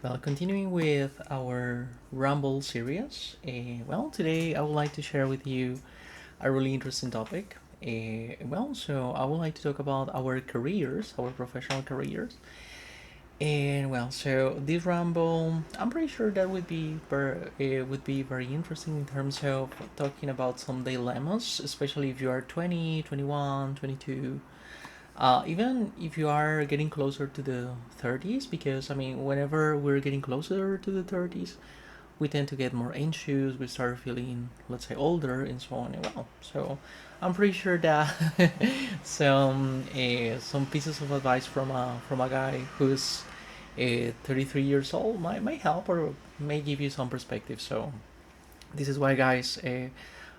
Well, continuing with our Rumble series, today I would like to share with you a really interesting topic. So I would like to talk about our careers, our professional careers. So this Rumble, I'm pretty sure that would be very interesting in terms of talking about some dilemmas, especially if you are 20, 21, 22. Even if you are getting closer to the 30s, because I mean, whenever we're getting closer to the 30s, we tend to get more anxious, we start feeling, let's say, older, and so on. So I'm pretty sure that some pieces of advice from a guy who's 33 years old might help or may give you some perspective. So this is why, guys,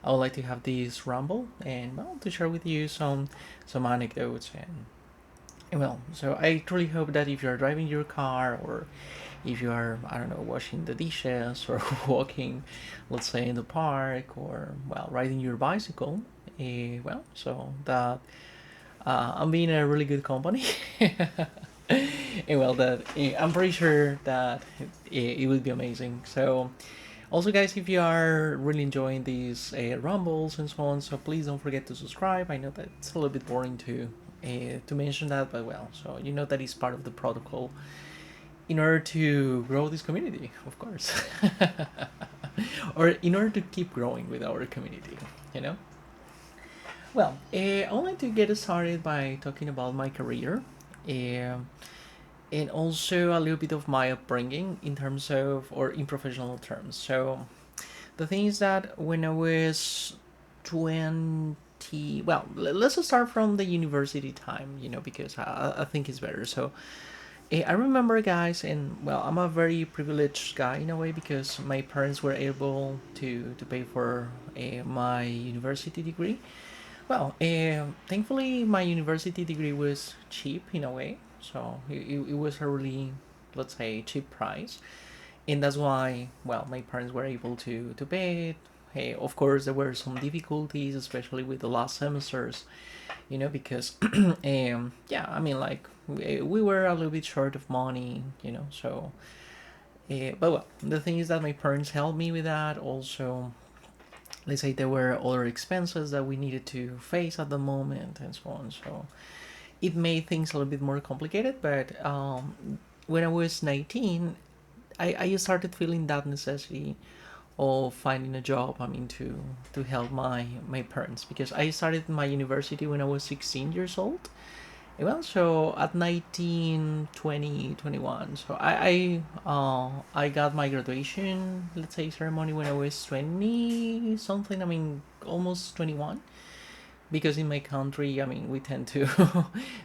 I would like to have this rumble and to share with you some anecdotes so I truly hope that if you're driving your car or if you are, I don't know, washing the dishes or walking, let's say, in the park or, riding your bicycle, so that I'm being a really good company. I'm pretty sure that it would be amazing. So, also, guys, if you are really enjoying these rumbles and so on, so please don't forget to subscribe. I know that it's a little bit boring to mention that, but so you know that is part of the protocol in order to grow this community, of course, or in order to keep growing with our community, you know. I would like to get started by talking about my career. Um and also a little bit of my upbringing in terms of or in professional terms. So the thing is that when I was 20, let's just start from the university time, because I think it's better. So I remember, guys, and I'm a very privileged guy in a way because my parents were able to pay for my university degree. Thankfully, my university degree was cheap in a way, so it was a really, let's say, cheap price, and that's why my parents were able to pay it. Hey, of course, there were some difficulties, especially with the last semesters, because I mean, like we were a little bit short of money, so. The thing is that my parents helped me with that. Also, let's say there were other expenses that we needed to face at the moment and so on. So it made things a little bit more complicated. But when I was 19, I started feeling that necessity of finding a job. I mean, to help my parents because I started my university when I was 16 years old. So at 19, 20, 21. So I got my graduation, let's say, ceremony when I was 20 something. I mean, almost 21. Because in my country, I mean, we tend to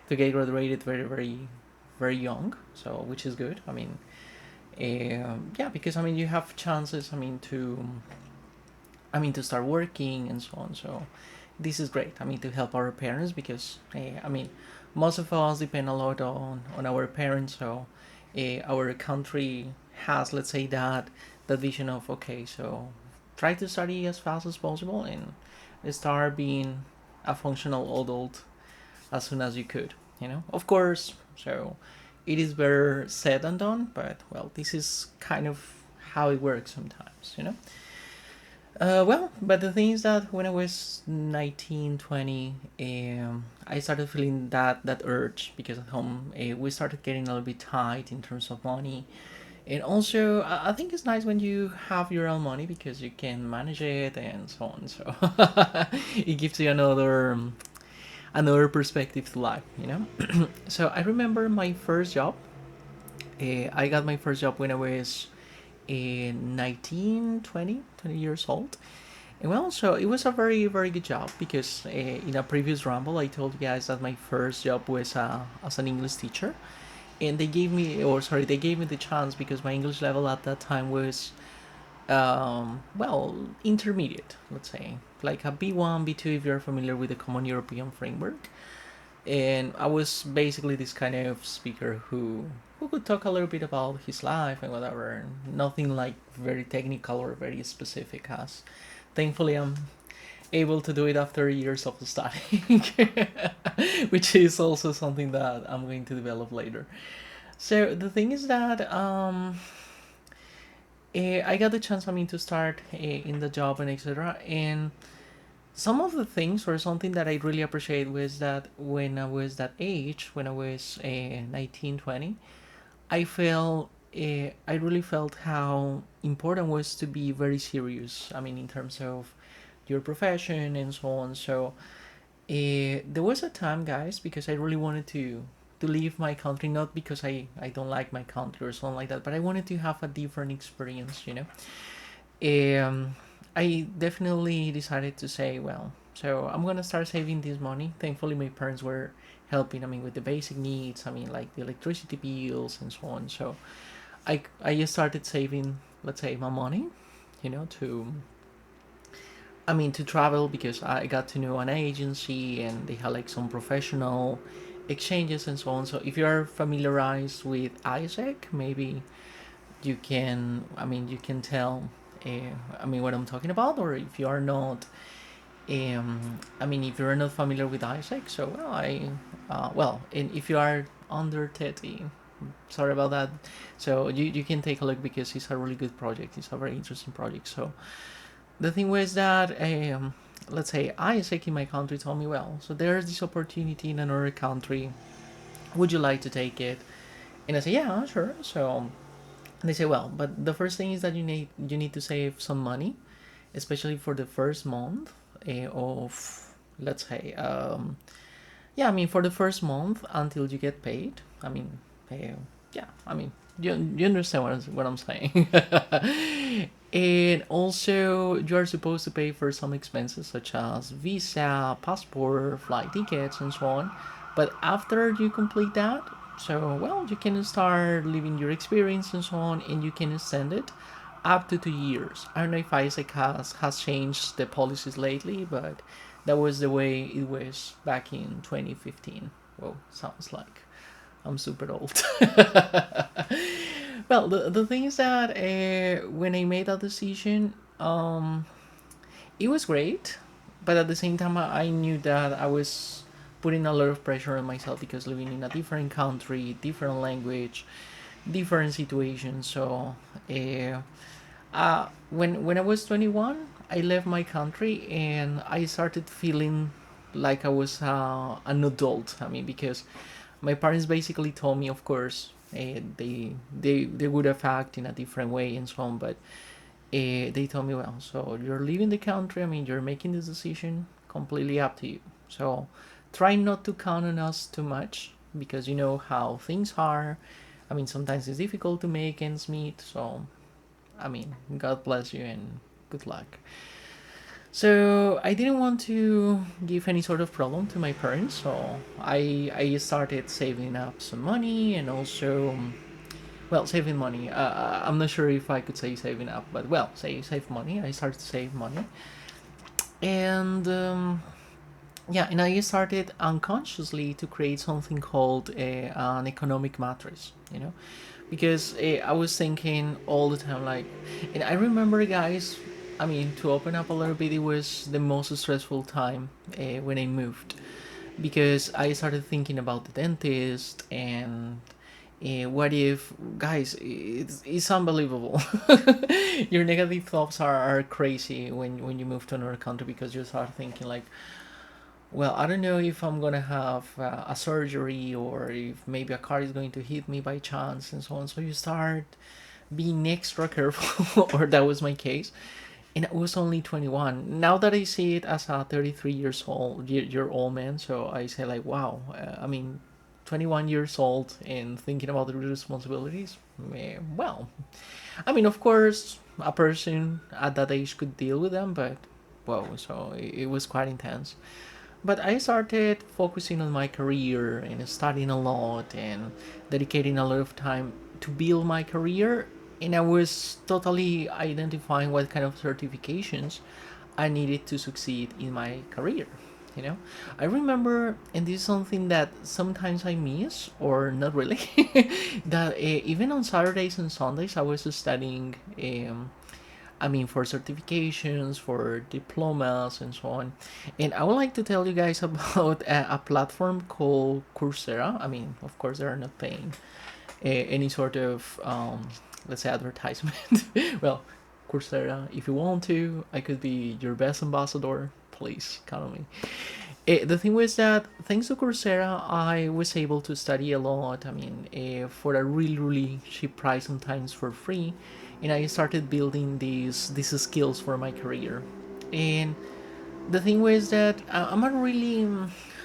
to get graduated very, very, very young. So which is good. I mean, because I mean you have chances. I mean to start working and so on. So this is great. I mean to help our parents because I mean most of us depend a lot on our parents. So our country has, let's say, that vision of, okay, so try to study as fast as possible and start being a functional adult as soon as you could. Of course. So it is better said than done, but this is kind of how it works sometimes. But the thing is that when I was 19, 20, I started feeling that urge because at home we started getting a little bit tight in terms of money. And also, I think it's nice when you have your own money because you can manage it and so on. So it gives you another perspective to life. So I remember my first job. I got my first job when I was 19, 20 years old. And so it was a very, very good job because in a previous rumble, I told you guys that my first job was as an English teacher. And they gave me the chance because my English level at that time was, intermediate, let's say. Like a B1, B2 if you're familiar with the Common European Framework. And I was basically this kind of speaker who could talk a little bit about his life and whatever. Nothing like very technical or very specific. As thankfully I'm able to do it after years of studying, which is also something that I'm going to develop later. So the thing is that I got the chance, I mean, to start in the job and etc. And some of the things or something that I really appreciate was that when I was that age, when I was 19, 20, I felt I really felt how important was to be very serious. I mean, in terms of your profession and so on. So there was a time, guys, because I really wanted to leave my country, not because I don't like my country or something like that, but I wanted to have a different experience, you know. I definitely decided to say, well, so I'm gonna start saving this money. Thankfully, my parents were helping. I mean, with the basic needs. I mean, like the electricity bills and so on. So I just started saving, let's say, my money, you know, to I mean, to travel because I got to know an agency and they had like some professional exchanges and so on. So if you are familiarized with Isaac, maybe you can, I mean, you can tell, I mean, what I'm talking about. Or if you are not, I mean, if you're not familiar with Isaac, so and if you are under 30, sorry about that. So you can take a look because it's a really good project. It's a very interesting project. So the thing was that let's say Isaac in my country told me, well, so there's this opportunity in another country, would you like to take it? And I say, yeah, sure. So they say, well, but the first thing is that you need to save some money, especially for the first month of, let's say, yeah, I mean, for the first month until you get paid. I mean, yeah, I mean, you understand what I'm saying. And also, you are supposed to pay for some expenses such as visa, passport, flight tickets, and so on. But after you complete that, so well, you can start living your experience and so on, and you can extend it up to 2 years. I don't know if Isaac has changed the policies lately, but that was the way it was back in 2015. Whoa, sounds like I'm super old. Well, the thing is that when I made that decision, it was great, but at the same time, I knew that I was putting a lot of pressure on myself because living in a different country, different language, different situation. So, when I was 21, I left my country and I started feeling like I was an adult. I mean, because my parents basically told me, of course, they would have acted in a different way and so on, but they told me, well, so you're leaving the country. I mean, you're making this decision completely up to you. So try not to count on us too much because you know how things are. I mean, sometimes it's difficult to make ends meet. So, I mean, God bless you and good luck. So I didn't want to give any sort of problem to my parents, so I started saving up some money and also, well, saving money. I'm not sure if I could say saving up, but well, say save money. I started to save money, and yeah, and I started unconsciously to create something called an economic matrix. You know, because I was thinking all the time, like, and I remember, guys. I mean, to open up a little bit, it was the most stressful time when I moved because I started thinking about the dentist and what if, guys, it's unbelievable. Your negative thoughts are crazy when you move to another country because you start thinking like, well, I don't know if I'm gonna have a surgery or if maybe a car is going to hit me by chance and so on. So you start being extra careful, or that was my case. And I was only 21. Now that I see it as a 33 years old year old man, so I say like, wow. I mean, 21 years old and thinking about the responsibilities. Well, I mean, of course, a person at that age could deal with them, but whoa, so it was quite intense. But I started focusing on my career and studying a lot and dedicating a lot of time to build my career. And I was totally identifying what kind of certifications I needed to succeed in my career. You know, I remember, and this is something that sometimes I miss, or not really, that even on Saturdays and Sundays I was studying. I mean, for certifications, for diplomas, and so on. And I would like to tell you guys about a platform called Coursera. I mean, of course, they are not paying. any sort of let's say advertisement. Well, Coursera, if you want to, I could be your best ambassador. Please count on me. The thing was that thanks to Coursera, I was able to study a lot. I mean, for a really, really cheap price, sometimes for free, and I started building these skills for my career. And the thing was that I'm not really,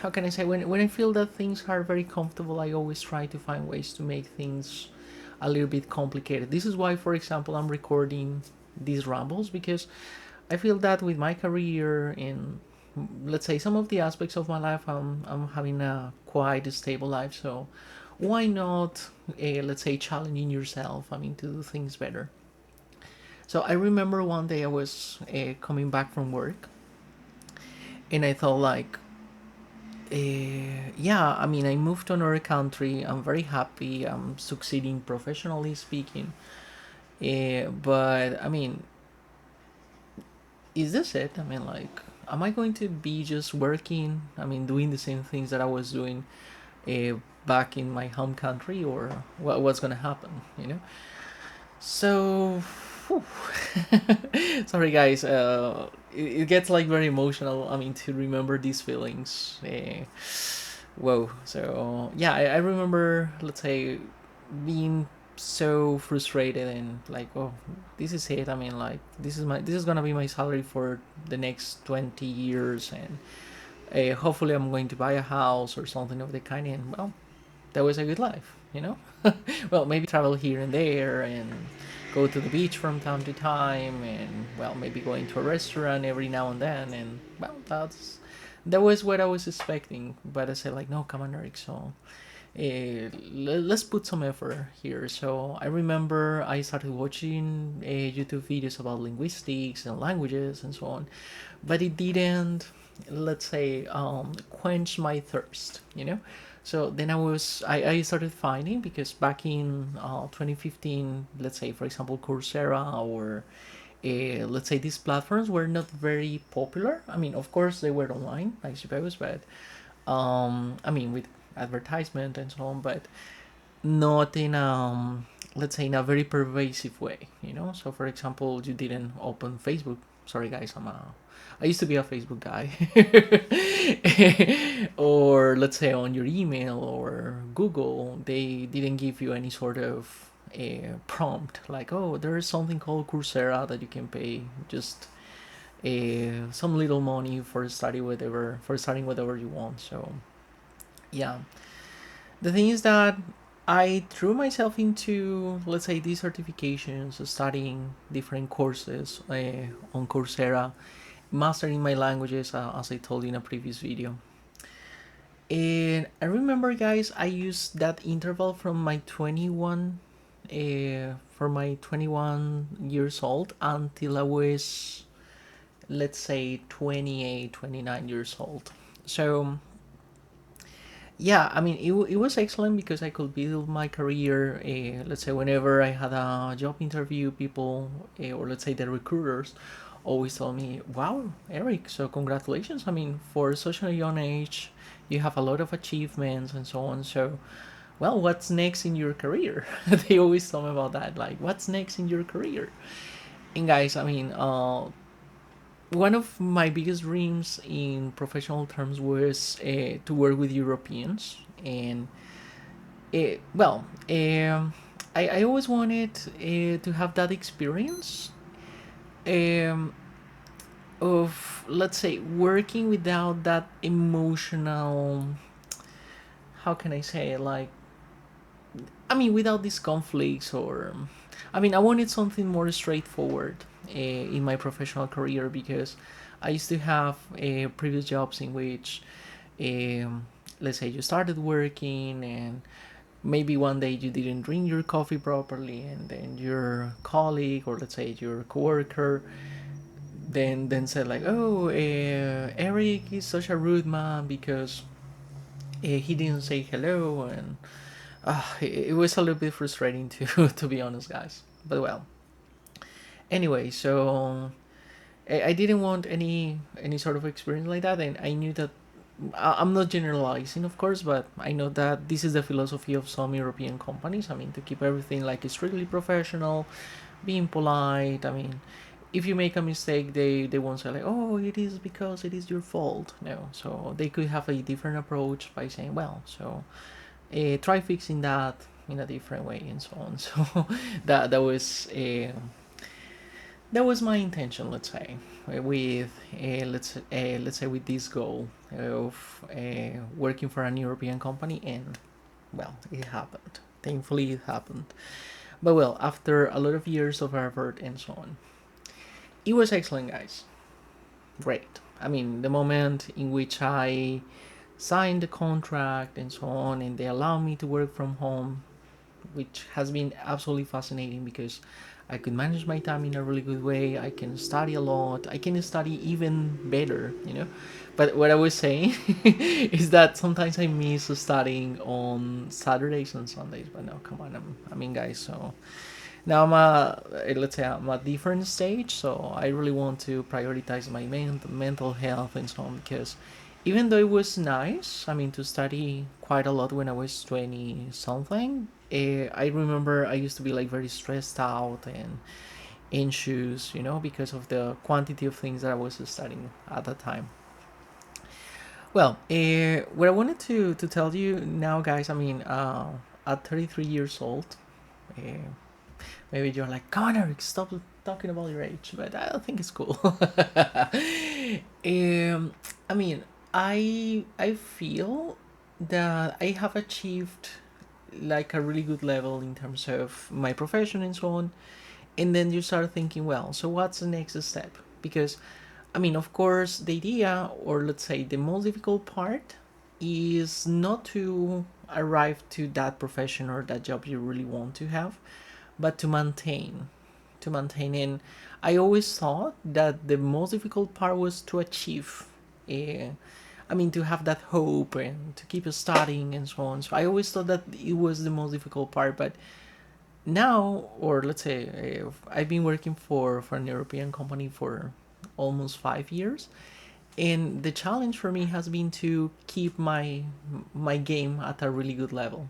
how can I say, when I feel that things are very comfortable, I always try to find ways to make things a little bit complicated. This is why, for example, I'm recording these rambles, because I feel that with my career and let's say some of the aspects of my life, I'm having a quite stable life. So why not, let's say, challenging yourself? I mean, to do things better. So I remember one day I was coming back from work, and I thought like, yeah, I mean, I moved to another country. I'm very happy. I'm succeeding professionally speaking. But I mean, is this it? I mean, like, am I going to be just working? I mean, doing the same things that I was doing back in my home country, or what's gonna happen? You know. So, sorry guys. It gets like very emotional. I mean, to remember these feelings. Whoa. So yeah, I remember, let's say, being so frustrated and like, oh, this is it. I mean, like, this is gonna be my salary for the next 20 years, and hopefully I'm going to buy a house or something of the kind. And well, that was a good life, you know. Well, maybe travel here and there and go to the beach from time to time, and well, maybe going to a restaurant every now and then. And well, that was what I was expecting. But I said like, no, come on, Eric. So let's put some effort here. So I remember I started watching YouTube videos about linguistics and languages and so on, but it didn't, let's say, quench my thirst, you know. So then I started finding, because back in 2015, let's say, for example, Coursera or let's say these platforms were not very popular. I mean, of course they were online, I suppose, but I mean, with advertisement and so on, but not in let's say in a very pervasive way, you know. So for example, you didn't open Facebook. Sorry guys, I used to be a Facebook guy. Or let's say on your email or Google, they didn't give you any sort of a prompt like, oh, there is something called Coursera that you can pay just some little money for starting whatever you want. So yeah, the thing is that I threw myself into, let's say, these certifications, studying different courses on Coursera, mastering my languages, as I told you in a previous video. And I remember, guys, I used that interval from my 21, for my 21 years old until I was, let's say, 28, 29 years old. So yeah, I mean, it was excellent because I could build my career. Let's say whenever I had a job interview, people, or let's say the recruiters, always told me, "Wow, Eric, so congratulations! I mean, for such a young age, you have a lot of achievements and so on. So, well, what's next in your career?" They always tell me about that, like, "What's next in your career?" And guys, I mean, one of my biggest dreams in professional terms was to work with Europeans, and well, I always wanted to have that experience um, of, let's say, working without that emotional. How can I say it? Like, I mean, without these conflicts, or I mean, I wanted something more straightforward in my professional career, because I used to have previous jobs in which, um, let's say, you started working and maybe one day you didn't drink your coffee properly, and then your colleague, or let's say your coworker, then said like, oh, Eric is such a rude man because he didn't say hello. And it was a little bit frustrating to to be honest, guys. But well, anyway, so I didn't want any sort of experience like that, and I knew that I'm not generalizing, of course, but I know that this is the philosophy of some European companies. I mean, to keep everything like strictly professional, being polite. I mean, if you make a mistake, they won't say like, "Oh, it is because it is your fault." No, so they could have a different approach by saying, "Well, so try fixing that in a different way," and so on. So that was my intention, let's say, with let's say with this goal of working for an European company, and well, it happened. Thankfully, it happened. But well, after a lot of years of effort and so on, it was excellent, guys. Great. I mean, the moment in which I signed the contract and so on, and they allow me to work from home, which has been absolutely fascinating because I could manage my time in a really good way. I can study a lot. I can study even better, you know. But what I was saying is that sometimes I miss studying on Saturdays and Sundays. But no, come on, I mean, guys. So now let's say I'm at a different stage. So I really want to prioritize my mental health and so on because even though it was nice, I mean, to study quite a lot when I was 20 something, I remember I used to be like very stressed out and anxious, you know, because of the quantity of things that I was studying at that time. Well, what I wanted to tell you now, guys, I mean, at 33 years old, uh, maybe you're like, come on, Eric, stop talking about your age, but I think it's cool. I mean, I feel that I have achieved like a really good level in terms of my profession and so on. And then you start thinking, well, so what's the next step? Because, I mean, of course, the idea, or let's say the most difficult part, is not to arrive to that profession or that job you really want to have, but to maintain. And I always thought that the most difficult part was to achieve. Uh, I mean, to have that hope and to keep studying and so on. So I always thought that it was the most difficult part. But now, or let's say, I've been working for an European company for almost 5 years, and the challenge for me has been to keep my game at a really good level.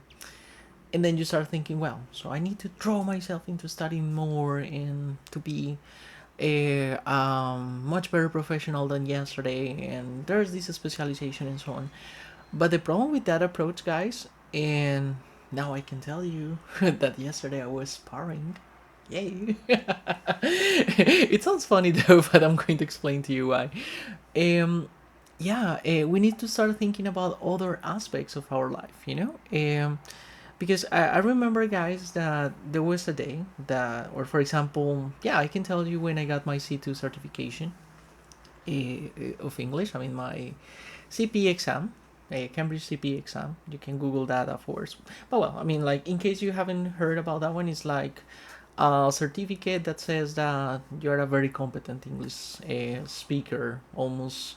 And then you start thinking, well, so I need to throw myself into studying more and to be a much better professional than yesterday, and there's this specialization and so on. But the problem with that approach, guys, and now I can tell you that yesterday I was sparring. Yay! It sounds funny though, but I'm going to explain to you why. Um, yeah, we need to start thinking about other aspects of our life, you know? Because I remember, guys, that there was a day that, or for example, yeah, I can tell you when I got my C2 certification of English. I mean, my CP exam, a Cambridge CP exam. You can Google that afterwards. But well, I mean, like in case you haven't heard about that one, it's like a certificate that says that you're a very competent English speaker, almost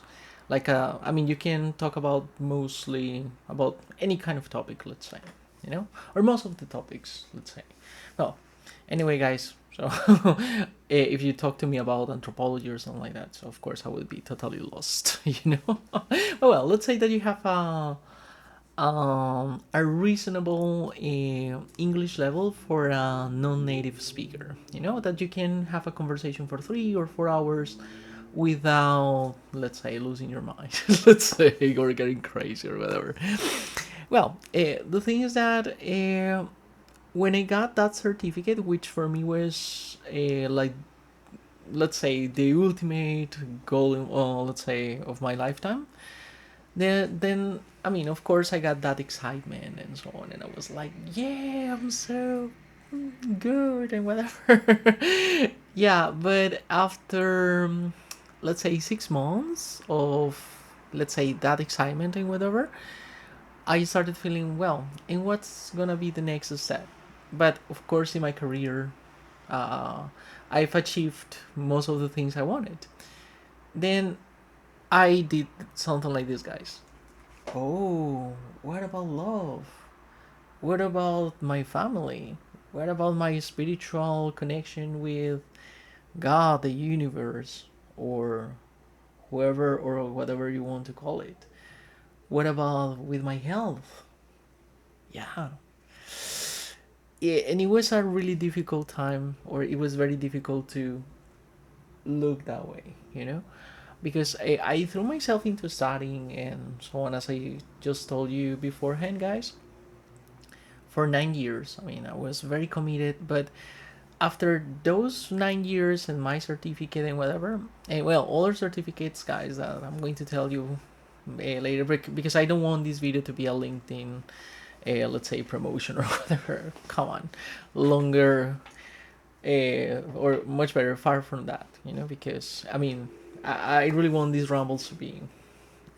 like a. I mean, you can talk about mostly about any kind of topic, let's say, you know, or most of the topics, let's say. Well, anyway, guys. So, if you talk to me about anthropology or something like that, so of course I would be totally lost, you know. But well, let's say that you have a reasonable English level for a non-native speaker. You know that you can have a conversation for 3 or 4 hours without, let's say, losing your mind, let's say, or getting crazy or whatever. Well, the thing is that when I got that certificate, which for me was like, let's say, the ultimate goal, let's say, of my lifetime, then I mean, of course, I got that excitement and so on, and I was like, yeah, I'm so good and whatever. Yeah, but after, let's say, 6 months of, let's say, that excitement and whatever, I started feeling, well, and what's gonna be the next step? But of course, in my career, uh, I've achieved most of the things I wanted. Then I did something like this, guys. Oh, what about love? What about my family? What about my spiritual connection with God, the universe, or whoever or whatever you want to call it? What about with my health? Yeah. And it was a really difficult time, or it was very difficult to look that way, because I threw myself into studying and so on, as I just told you beforehand, guys, for 9 years. I mean, I was very committed, but after those 9 years and my certificate and whatever, and well, other certificates, guys, that I'm going to tell you later, because I don't want this video to be a LinkedIn, let's say, promotion or whatever. Come on, longer, or much better, far from that, because I mean, I really want these rumbles to be,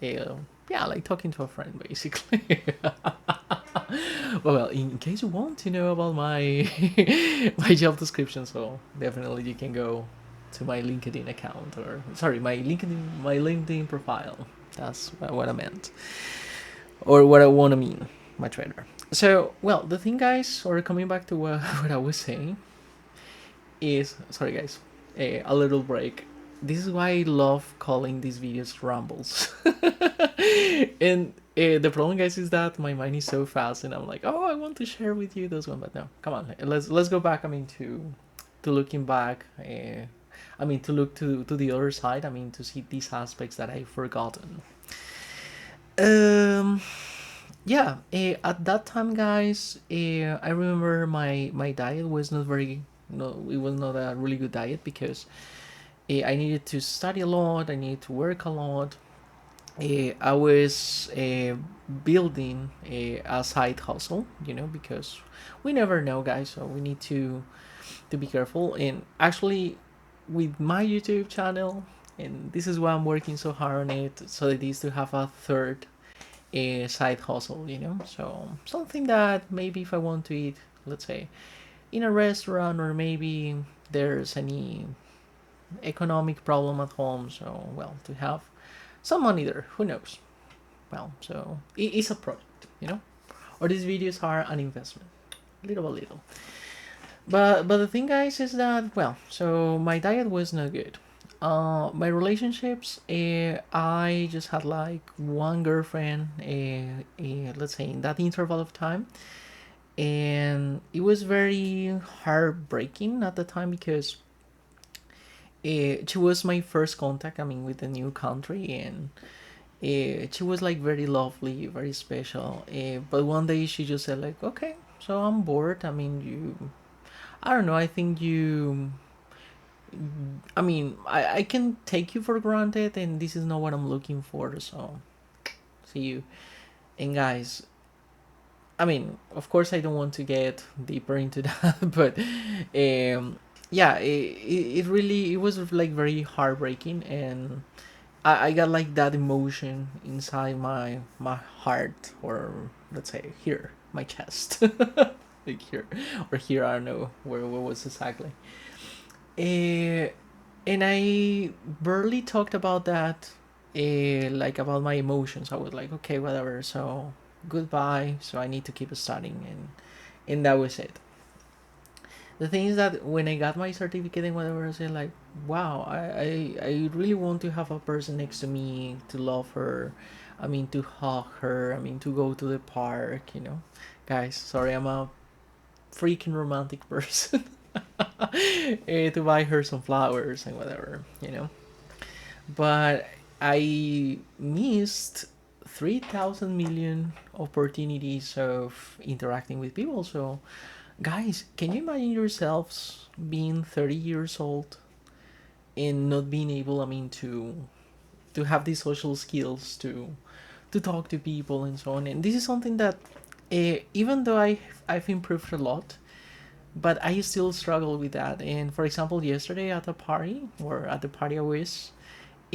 yeah, like talking to a friend, basically. Well, in case you want to know about my my job description, so definitely you can go to my LinkedIn account, or sorry, my LinkedIn profile. That's what I meant, or what I want to mean, much better. So, well, the thing, guys, or coming back to what I was saying, is, sorry, guys, a little break. This is why I love calling these videos rumbles. And the problem, guys, is that my mind is so fast, and I'm like, oh, I want to share with you those one, but no, come on, let's go back. I mean, to looking back. I mean, to look to the other side. I mean, to see these aspects that I've forgotten. Um, yeah. At that time, guys, I remember my diet was not very. No, it was not a really good diet, because I needed to study a lot. I needed to work a lot. I was building a side hustle, because we never know, guys. So we need to be careful. And actually, with my YouTube channel, and this is why I'm working so hard on it, so it is to have a third side hustle, So something that maybe if I want to eat, let's say, in a restaurant, or maybe there's any economic problem at home, so well, to have some money there, who knows. Well, so it's a project, or these videos are an investment, little by little. But the thing, guys, is that, well, so my diet was not good. My relationships, I just had like one girlfriend, let's say, in that interval of time, and it was very heartbreaking at the time, because she was my first contact, I mean, with a new country, and she was like very lovely, very special. But one day she just said like, okay, so I'm bored. I mean, I don't know. I think I mean, I can take you for granted, and this is not what I'm looking for. So, see you. And guys, I mean, of course, I don't want to get deeper into that, but yeah, it really, it was like very heartbreaking, and I got like that emotion inside my heart, or let's say here, my chest, like here, or here, I don't know where was exactly. Uh, and I barely talked about that, like about my emotions. I was like, okay, whatever. So goodbye. So I need to keep studying, and that was it. The thing is that when I got my certificate and whatever, I said like, wow, I really want to have a person next to me, to love her. I mean, to hug her. I mean, to go to the park. Guys. Sorry, I'm a freaking romantic person. To buy her some flowers and whatever. But I missed 3,000 million opportunities of interacting with people. So, guys, can you imagine yourselves being 30 years old and not being able, I mean, to have these social skills, to talk to people and so on? And this is something that, even though I've improved a lot, but I still struggle with that. And for example, yesterday at the party, or at the party I was,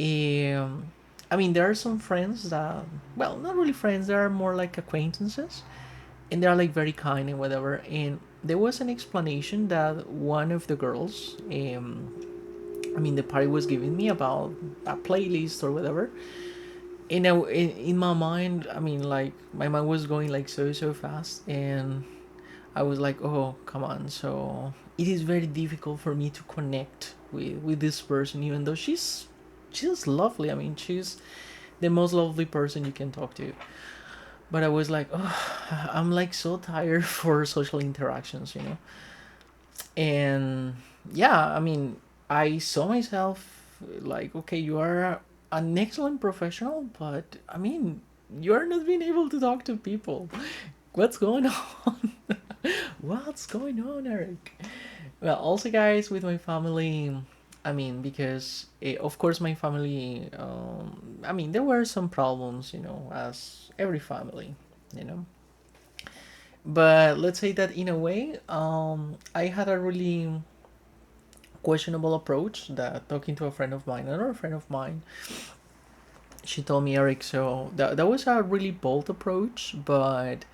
um, I mean, there are some friends that, well, not really friends, they are more like acquaintances, and they're like very kind and whatever. And there was an explanation that one of the girls, I mean, the party was giving me about a playlist or whatever. And in my mind, I mean, like, my mind was going like so fast, and I was like, oh, come on. So it is very difficult for me to connect with this person, even though she's lovely. I mean, she's the most lovely person you can talk to. But I was like, oh, I'm like so tired for social interactions, you know. And yeah, I mean, I saw myself like, okay, you are an excellent professional, but I mean, you're not being able to talk to people. What's going on? What's going on, Eric? Well, also, guys, with my family, I mean, because of course my family, I mean, there were some problems, you know, as every family, you know. But let's say that in a way, I had a really questionable approach that talking to a friend of mine, another friend of mine, she told me, Eric, so that was a really bold approach, but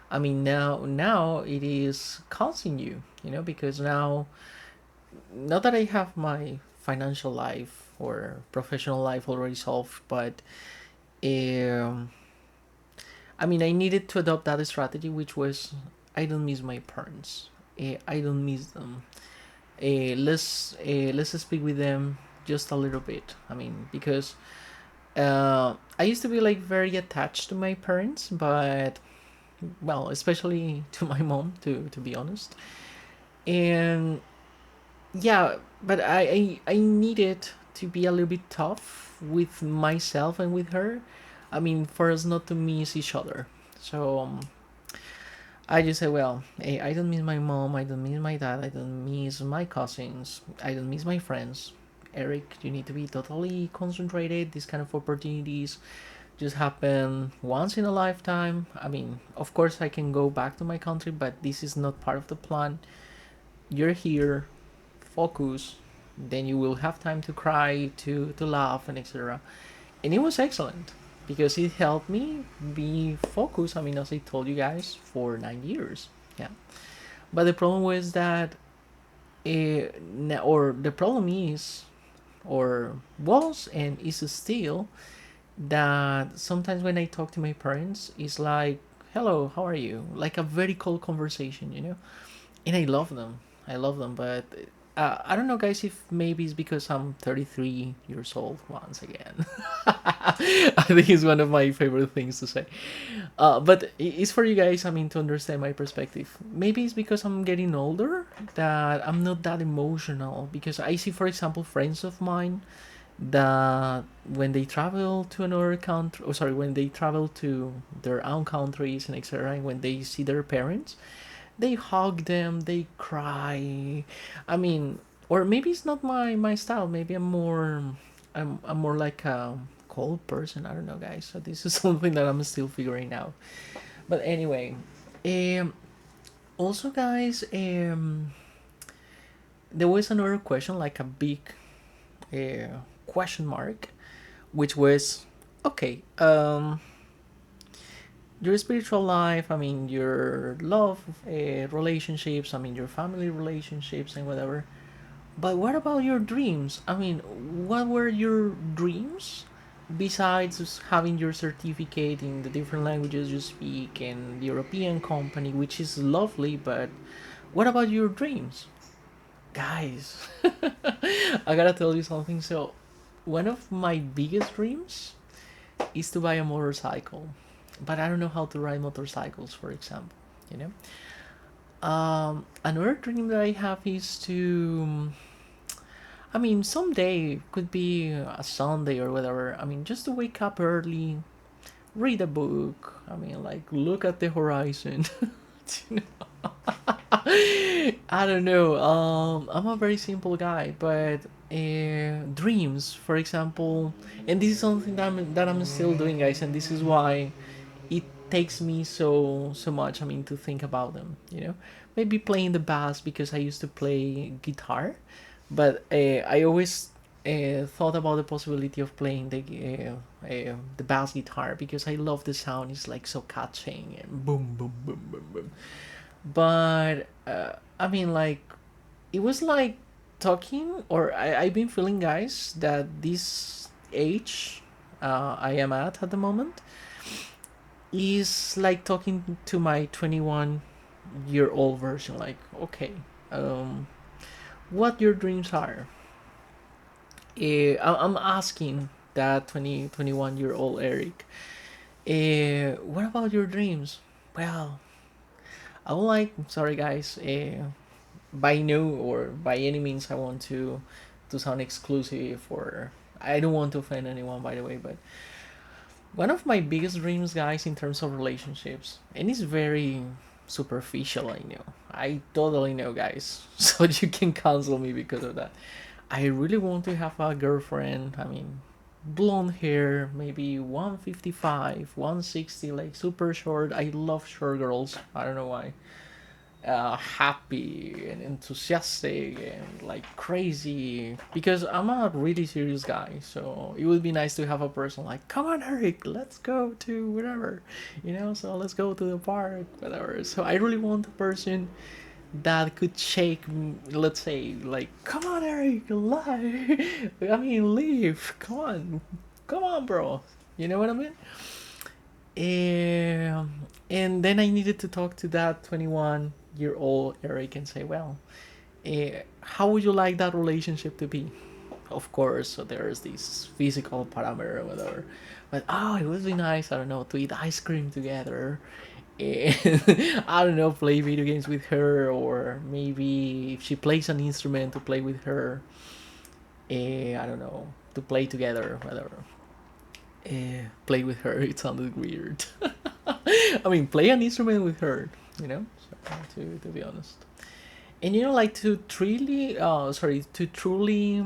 I mean, now it is causing you, you know, because now, not that I have my financial life or professional life already solved, but um, I mean, I needed to adopt that strategy, which was I don't miss my parents. I don't miss them. Let's speak with them just a little bit. I mean, because I used to be like very attached to my parents, but well, especially to my mom, to be honest. And yeah, but I needed to be a little bit tough with myself and with her. I mean, for us not to miss each other. So I just said, well, hey, I don't miss my mom, I don't miss my dad, I don't miss my cousins, I don't miss my friends. Eric, you need to be totally concentrated. These kind of opportunities just happen once in a lifetime. I mean, of course, I can go back to my country, but this is not part of the plan. You're here, focus, then you will have time to cry, to laugh, and etc. And it was excellent because it helped me be focused. I mean, as I told you guys, for 9 years. Yeah. But the problem was that, or the problem is, or was, and is still, that sometimes when I talk to my parents, it's like, hello, how are you? Like a very cold conversation, you know? And I love them. I love them, but I don't know, guys, if maybe it's because I'm 33 years old once again. I think it's one of my favorite things to say. But it's for you guys, I mean, to understand my perspective. Maybe it's because I'm getting older that I'm not that emotional. Because I see, for example, friends of mine that when they travel to another country, oh, sorry, when they travel to their own countries and etc., and when they see their parents, they hug them, they cry. I mean, or maybe it's not my style. Maybe I'm more like a cold person. I don't know, guys. So this is something that I'm still figuring out. But anyway, um, also, guys, there was another question, like a big question mark, which was, okay, your spiritual life, I mean, your love relationships, I mean, your family relationships and whatever. But what about your dreams? I mean, what were your dreams besides having your certificate in the different languages you speak and the European company, which is lovely, but what about your dreams? Guys, I gotta tell you something. So, one of my biggest dreams is to buy a motorcycle, but I don't know how to ride motorcycles, for example. You know, another dream that I have is to, I mean, someday could be a Sunday or whatever. I mean, just to wake up early, read a book. I mean, like look at the horizon. You know? I don't know. I'm a very simple guy, but dreams, for example, and this is something that I'm still doing, guys, and this is why it takes me so much. I mean, to think about them. You know, maybe playing the bass because I used to play guitar, but I always thought about the possibility of playing the bass guitar because I love the sound. It's like so catching and boom boom boom boom boom. But I mean, like it was like talking, or I've been feeling, guys, that this age I am at the moment is like talking to my 21-year-old version. Like, okay, what your dreams are. I'm asking. that 21-year-old Eric. What about your dreams? Well, I would like, sorry guys, by no or by any means I want to sound exclusive, or I don't want to offend anyone, by the way, but one of my biggest dreams, guys, in terms of relationships, and it's very superficial, I know. I totally know, guys. So you can cancel me because of that. I really want to have a girlfriend. I mean, blonde hair, maybe 155, 160, like super short. I love short girls. I don't know why. Happy and enthusiastic and like crazy, because I'm a really serious guy, so it would be nice to have a person like, come on Eric, let's go to whatever, so let's go to the park, whatever. So I really want a person that could shake me, let's say, like, come on Eric, lie. I mean, leave, come on bro, you know what I mean. And then I needed to talk to that 21-year-old Eric and say, well, how would you like that relationship to be? Of course, so there's this physical parameter or whatever. But oh, it would be nice, I don't know, to eat ice cream together. And I don't know, play video games with her, or maybe if she plays an instrument, to play with her. I don't know, to play together, whatever. Play with her. It sounded weird. I mean, play an instrument with her. So, to be honest, and like to truly, to truly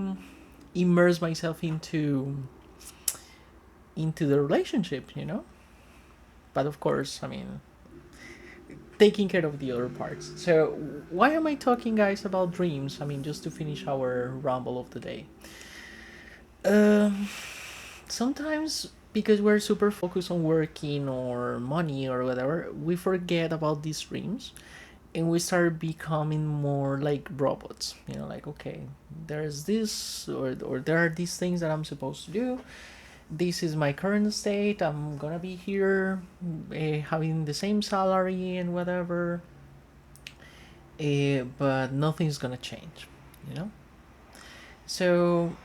immerse myself into the relationship. But of course, I mean, taking care of the other parts. So why am I talking, guys, about dreams? I mean, just to finish our ramble of the day. Um, Sometimes because we're super focused on working or money or whatever, we forget about these dreams, and we start becoming more like robots. Like, okay, there's this, or there are these things that I'm supposed to do. This is my current state. I'm gonna be here, having the same salary and whatever. But nothing's gonna change. You know. So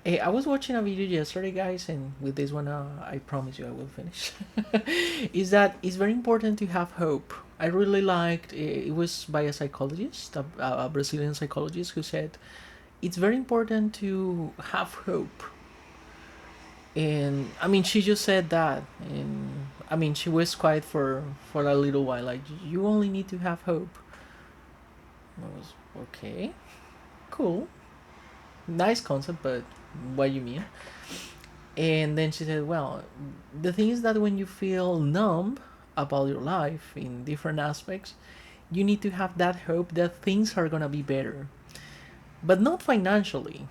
I was watching a video yesterday, guys, and with this one, I promise you I will finish. Is that it's very important to have hope. I really liked it. Was by a psychologist, a Brazilian psychologist, who said it's very important to have hope. And I mean, she just said that, and I mean, she was quiet for a little while. Like, you only need to have hope. I was okay, cool, nice concept, but what do you mean? And then she said, well, the thing is that when you feel numb about your life in different aspects, you need to have that hope that things are gonna be better, but not financially,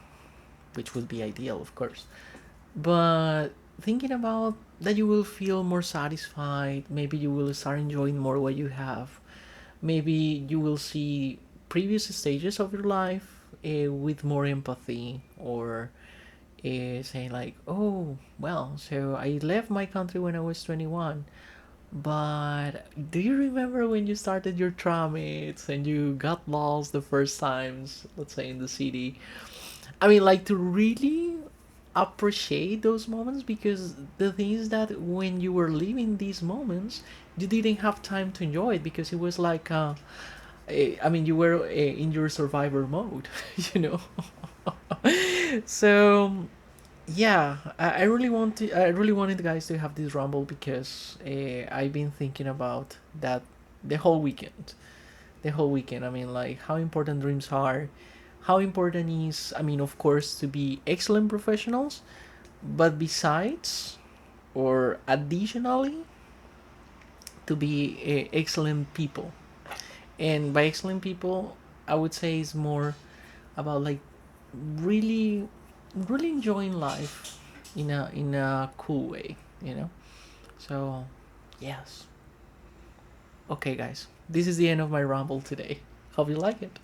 which would be ideal, of course, but thinking about that you will feel more satisfied. Maybe you will start enjoying more what you have. Maybe you will see previous stages of your life with more empathy, or saying like, oh well, so I left my country when I was 21, but do you remember when you started your tramits and you got lost the first times, let's say in the city? I mean, like, to really appreciate those moments, because the thing is that when you were living these moments, you didn't have time to enjoy it, because it was like, I mean, you were in your survivor mode, you know. So yeah, I really I really wanted the guys to have this rumble, because I've been thinking about that the whole weekend. The whole weekend. I mean, like, how important dreams are, how important is, I mean, of course, to be excellent professionals, but besides, or additionally, to be excellent people. And by excellent people, I would say it's more about, like, really, really enjoying life in a cool way, you know. So yes. Okay, guys, this is the end of my ramble today. Hope you like it.